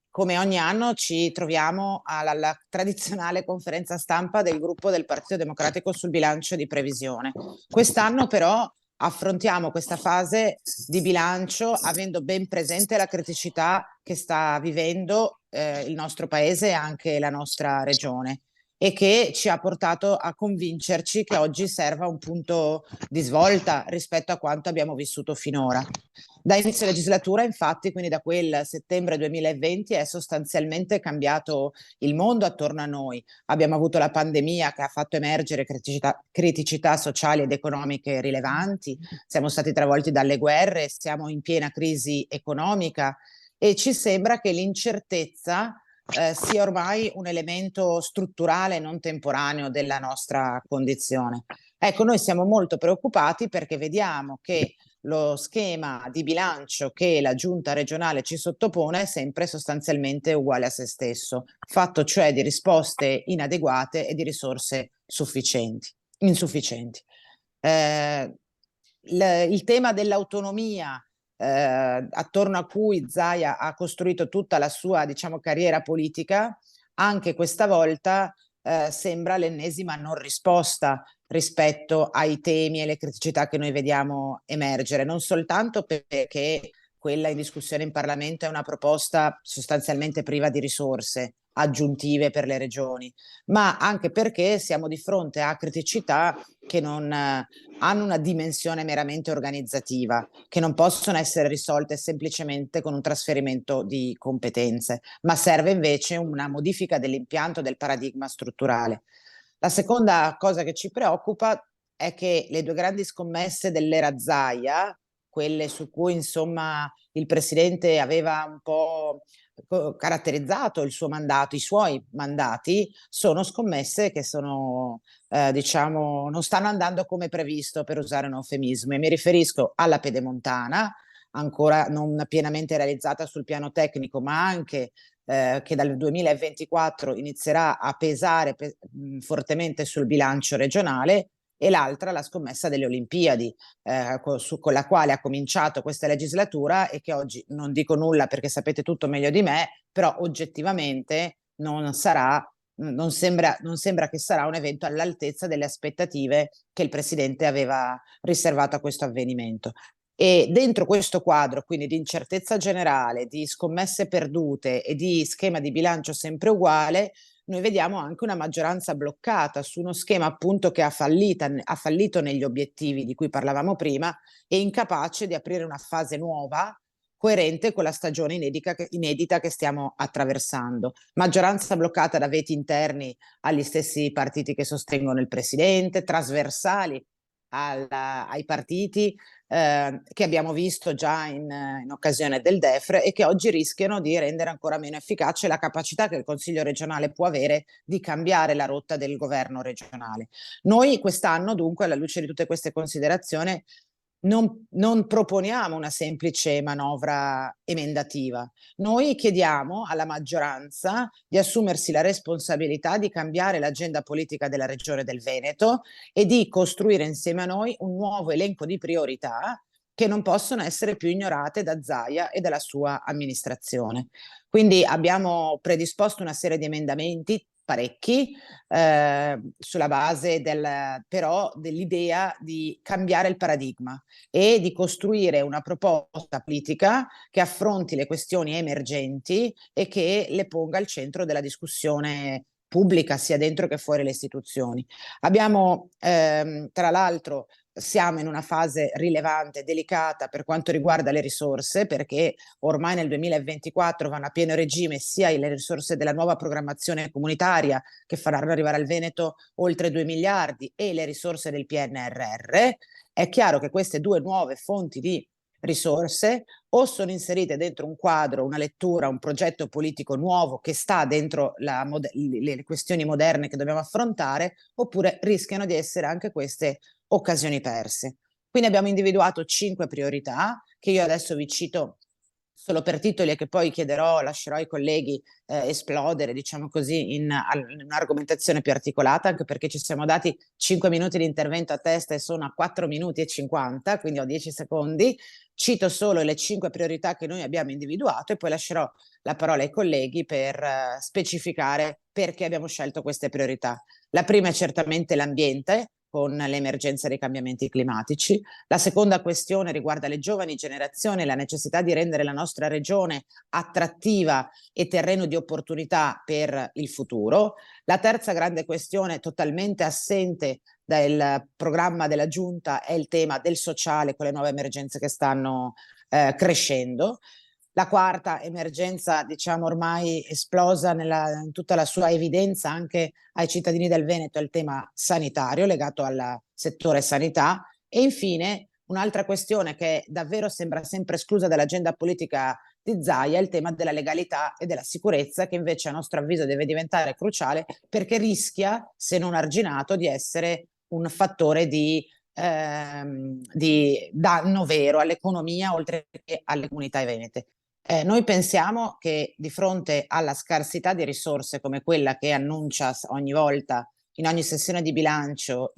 come ogni anno ci troviamo alla tradizionale conferenza stampa del gruppo del Partito Democratico sul bilancio di previsione. Quest'anno però affrontiamo questa fase di bilancio avendo ben presente la criticità che sta vivendo il nostro paese e anche la nostra regione, e che ci ha portato a convincerci che oggi serva un punto di svolta rispetto a quanto abbiamo vissuto finora. Da inizio legislatura, infatti, quindi da quel settembre 2020, è sostanzialmente cambiato il mondo attorno a noi. Abbiamo avuto la pandemia che ha fatto emergere criticità sociali ed economiche rilevanti, siamo stati travolti dalle guerre, siamo in piena crisi economica e ci sembra che l'incertezza sia ormai un elemento strutturale, non temporaneo, della nostra condizione. Ecco, noi siamo molto preoccupati perché vediamo che lo schema di bilancio che la giunta regionale ci sottopone è sempre sostanzialmente uguale a se stesso, fatto cioè di risposte inadeguate e di risorse insufficienti. Eh, il tema dell'autonomia, attorno a cui Zaia ha costruito tutta la sua, diciamo, carriera politica, anche questa volta sembra l'ennesima non risposta rispetto ai temi e le criticità che noi vediamo emergere, non soltanto perché quella in discussione in Parlamento è una proposta sostanzialmente priva di risorse aggiuntive per le regioni, ma anche perché siamo di fronte a criticità che non hanno una dimensione meramente organizzativa, che non possono essere risolte semplicemente con un trasferimento di competenze, ma serve invece una modifica dell'impianto del paradigma strutturale. La seconda cosa che ci preoccupa è che le due grandi scommesse dell'era Zaia, quelle su cui insomma il presidente aveva un po' caratterizzato il suo mandato, i suoi mandati, sono scommesse che sono, diciamo, non stanno andando come previsto, per usare un eufemismo, e mi riferisco alla Pedemontana, ancora non pienamente realizzata sul piano tecnico, ma anche che dal 2024 inizierà a pesare fortemente sul bilancio regionale, e l'altra la scommessa delle Olimpiadi, con la quale ha cominciato questa legislatura e che oggi non dico nulla perché sapete tutto meglio di me, però oggettivamente non sembra che sarà un evento all'altezza delle aspettative che il Presidente aveva riservato a questo avvenimento. E dentro questo quadro, quindi di incertezza generale, di scommesse perdute e di schema di bilancio sempre uguale, noi vediamo anche una maggioranza bloccata su uno schema appunto che ha fallito negli obiettivi di cui parlavamo prima e incapace di aprire una fase nuova, coerente con la stagione inedita che stiamo attraversando. Maggioranza bloccata da veti interni agli stessi partiti che sostengono il presidente, trasversali ai partiti che abbiamo visto già in occasione del DEFR e che oggi rischiano di rendere ancora meno efficace la capacità che il Consiglio regionale può avere di cambiare la rotta del governo regionale. Noi quest'anno, dunque, alla luce di tutte queste considerazioni, non proponiamo una semplice manovra emendativa. Noi chiediamo alla maggioranza di assumersi la responsabilità di cambiare l'agenda politica della Regione del Veneto e di costruire insieme a noi un nuovo elenco di priorità che non possono essere più ignorate da Zaia e dalla sua amministrazione. Quindi abbiamo predisposto una serie di emendamenti, parecchi, sulla base però dell'idea di cambiare il paradigma e di costruire una proposta politica che affronti le questioni emergenti e che le ponga al centro della discussione pubblica, sia dentro che fuori le istituzioni. Abbiamo, tra l'altro, siamo in una fase rilevante, delicata per quanto riguarda le risorse, perché ormai nel 2024 vanno a pieno regime sia le risorse della nuova programmazione comunitaria, che faranno arrivare al Veneto oltre 2 miliardi, e le risorse del PNRR. È chiaro che queste due nuove fonti di risorse o sono inserite dentro un quadro, una lettura, un progetto politico nuovo che sta dentro le questioni moderne che dobbiamo affrontare, oppure rischiano di essere anche queste occasioni perse. Quindi abbiamo individuato 5 priorità che io adesso vi cito solo per titoli e che poi lascerò ai colleghi esplodere, diciamo così, in un'argomentazione più articolata, anche perché ci siamo dati 5 minuti di intervento a testa e sono a 4 minuti e 50, quindi ho 10 secondi. Cito solo le 5 priorità che noi abbiamo individuato e poi lascerò la parola ai colleghi per specificare perché abbiamo scelto queste priorità. La prima è certamente l'ambiente, con l'emergenza dei cambiamenti climatici. La seconda questione riguarda le giovani generazioni e la necessità di rendere la nostra regione attrattiva e terreno di opportunità per il futuro. La terza grande questione, totalmente assente dal programma della Giunta, è il tema del sociale con le nuove emergenze che stanno crescendo. La quarta emergenza, diciamo ormai esplosa in tutta la sua evidenza anche ai cittadini del Veneto, è il tema sanitario legato al settore sanità. E infine un'altra questione che davvero sembra sempre esclusa dall'agenda politica di Zaia è il tema della legalità e della sicurezza, che invece a nostro avviso deve diventare cruciale perché rischia, se non arginato, di essere un fattore di danno vero all'economia oltre che alle comunità venete. Noi pensiamo che di fronte alla scarsità di risorse come quella che annuncia ogni volta, in ogni sessione di bilancio,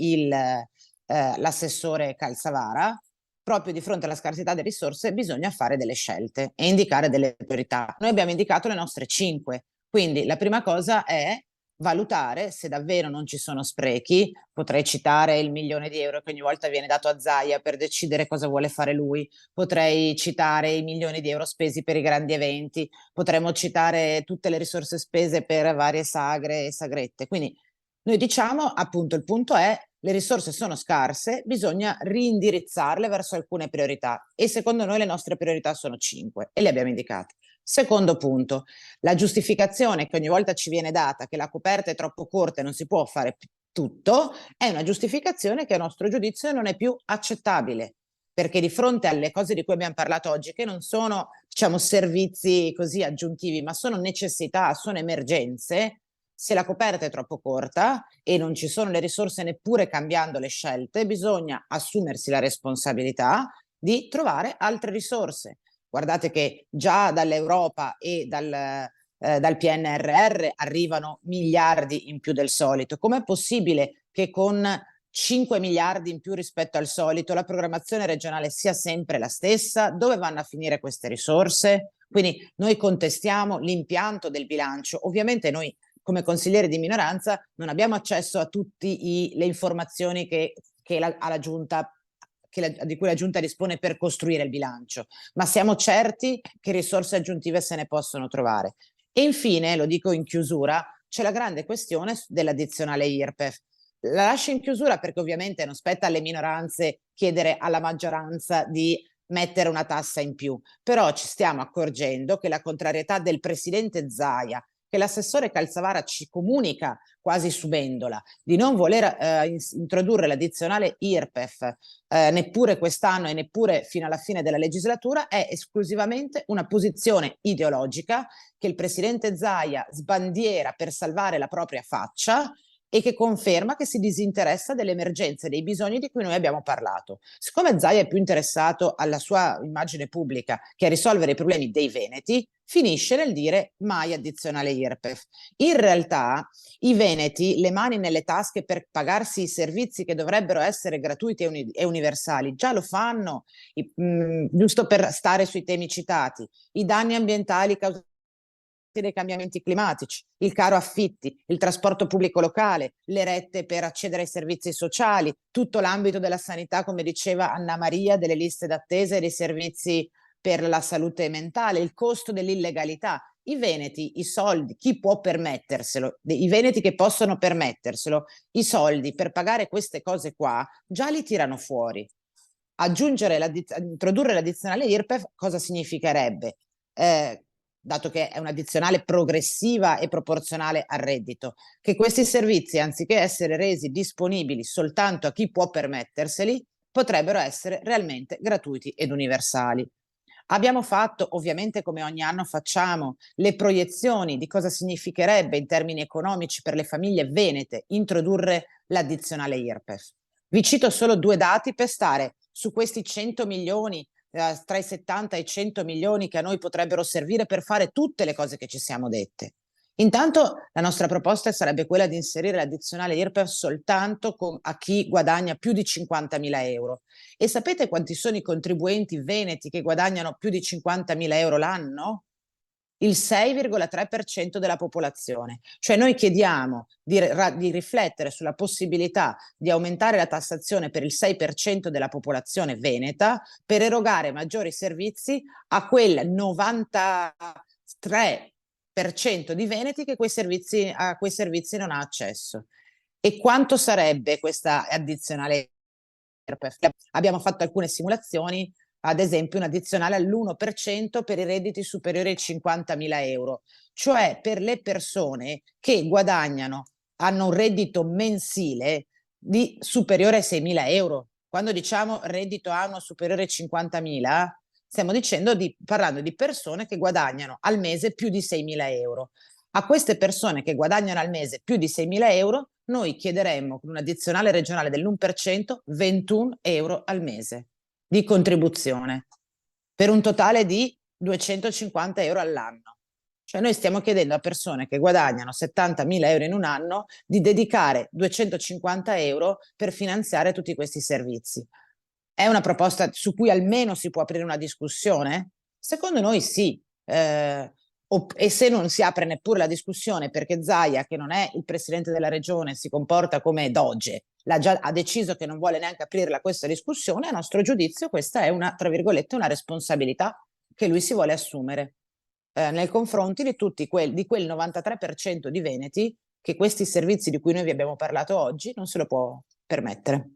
l'assessore Calzavara, proprio di fronte alla scarsità di risorse bisogna fare delle scelte e indicare delle priorità. Noi abbiamo indicato le nostre 5, quindi la prima cosa è valutare se davvero non ci sono sprechi. Potrei citare il 1.000.000 di euro che ogni volta viene dato a Zaia per decidere cosa vuole fare lui, potrei citare i milioni di euro spesi per i grandi eventi, potremmo citare tutte le risorse spese per varie sagre e sagrette. Quindi noi diciamo, appunto, il punto è le risorse sono scarse, bisogna reindirizzarle verso alcune priorità e secondo noi le nostre priorità sono 5 e le abbiamo indicate. Secondo punto, la giustificazione che ogni volta ci viene data che la coperta è troppo corta e non si può fare tutto, è una giustificazione che a nostro giudizio non è più accettabile, perché di fronte alle cose di cui abbiamo parlato oggi, che non sono, diciamo, servizi così aggiuntivi, ma sono necessità, sono emergenze, se la coperta è troppo corta e non ci sono le risorse neppure cambiando le scelte, bisogna assumersi la responsabilità di trovare altre risorse. Guardate che già dall'Europa e dal PNRR arrivano miliardi in più del solito. Com'è possibile che con 5 miliardi in più rispetto al solito la programmazione regionale sia sempre la stessa? Dove vanno a finire queste risorse? Quindi noi contestiamo l'impianto del bilancio. Ovviamente noi come consiglieri di minoranza non abbiamo accesso a tutte le informazioni alla Giunta di cui la Giunta dispone per costruire il bilancio, ma siamo certi che risorse aggiuntive se ne possono trovare. E infine, lo dico in chiusura, c'è la grande questione dell'addizionale IRPEF. La lascio in chiusura perché ovviamente non spetta alle minoranze chiedere alla maggioranza di mettere una tassa in più, però ci stiamo accorgendo che la contrarietà del presidente Zaia, che l'assessore Calzavara ci comunica quasi subendola, di non voler introdurre l'addizionale IRPEF neppure quest'anno e neppure fino alla fine della legislatura, è esclusivamente una posizione ideologica che il presidente Zaia sbandiera per salvare la propria faccia e che conferma che si disinteressa delle emergenze e dei bisogni di cui noi abbiamo parlato. Siccome Zaia è più interessato alla sua immagine pubblica che a risolvere i problemi dei veneti, finisce nel dire mai addizionale IRPEF. In realtà i veneti, le mani nelle tasche per pagarsi i servizi che dovrebbero essere gratuiti e universali, già lo fanno, giusto per stare sui temi citati, i danni ambientali causati dei cambiamenti climatici, il caro affitti, il trasporto pubblico locale, le rette per accedere ai servizi sociali, tutto l'ambito della sanità, come diceva Anna Maria, delle liste d'attesa e dei servizi per la salute mentale, il costo dell'illegalità. I veneti, i soldi, chi può permetterselo, i veneti che possono permetterselo, i soldi per pagare queste cose qua, già li tirano fuori. Introdurre l'addizionale IRPEF cosa significherebbe? Dato che è un'addizionale progressiva e proporzionale al reddito, che questi servizi, anziché essere resi disponibili soltanto a chi può permetterseli, potrebbero essere realmente gratuiti ed universali. Abbiamo fatto, ovviamente come ogni anno facciamo, le proiezioni di cosa significherebbe in termini economici per le famiglie venete introdurre l'addizionale IRPEF. Vi cito solo 2 dati per stare su questi 100 milioni tra i 70 e i 100 milioni che a noi potrebbero servire per fare tutte le cose che ci siamo dette. Intanto la nostra proposta sarebbe quella di inserire l'addizionale IRPEF soltanto a chi guadagna più di 50.000 euro. E sapete quanti sono i contribuenti veneti che guadagnano più di 50.000 euro l'anno? Il 6,3% della popolazione. Cioè noi chiediamo di riflettere sulla possibilità di aumentare la tassazione per il 6% della popolazione veneta per erogare maggiori servizi a quel 93% di veneti che a quei servizi non ha accesso. E quanto sarebbe questa addizionale IRPEF? Abbiamo fatto alcune simulazioni, ad esempio un addizionale all'1% per i redditi superiori ai 50.000 euro, cioè per le persone che guadagnano, hanno un reddito mensile di superiore ai 6.000 euro. Quando diciamo reddito annuo superiore ai 50.000, stiamo parlando di persone che guadagnano al mese più di 6.000 euro. A queste persone che guadagnano al mese più di 6.000 euro, noi chiederemmo con un addizionale regionale dell'1% 21 euro al mese di contribuzione, per un totale di 250 euro all'anno. Cioè noi stiamo chiedendo a persone che guadagnano 70.000 euro in un anno di dedicare 250 euro per finanziare tutti questi servizi. È una proposta su cui almeno si può aprire una discussione? Secondo noi sì. E se non si apre neppure la discussione perché Zaia, che non è il presidente della regione, si comporta come Doge, ha deciso che non vuole neanche aprirla questa discussione, a nostro giudizio questa è una, tra virgolette, una responsabilità che lui si vuole assumere nei confronti di di quel 93% di veneti che questi servizi di cui noi vi abbiamo parlato oggi non se lo può permettere.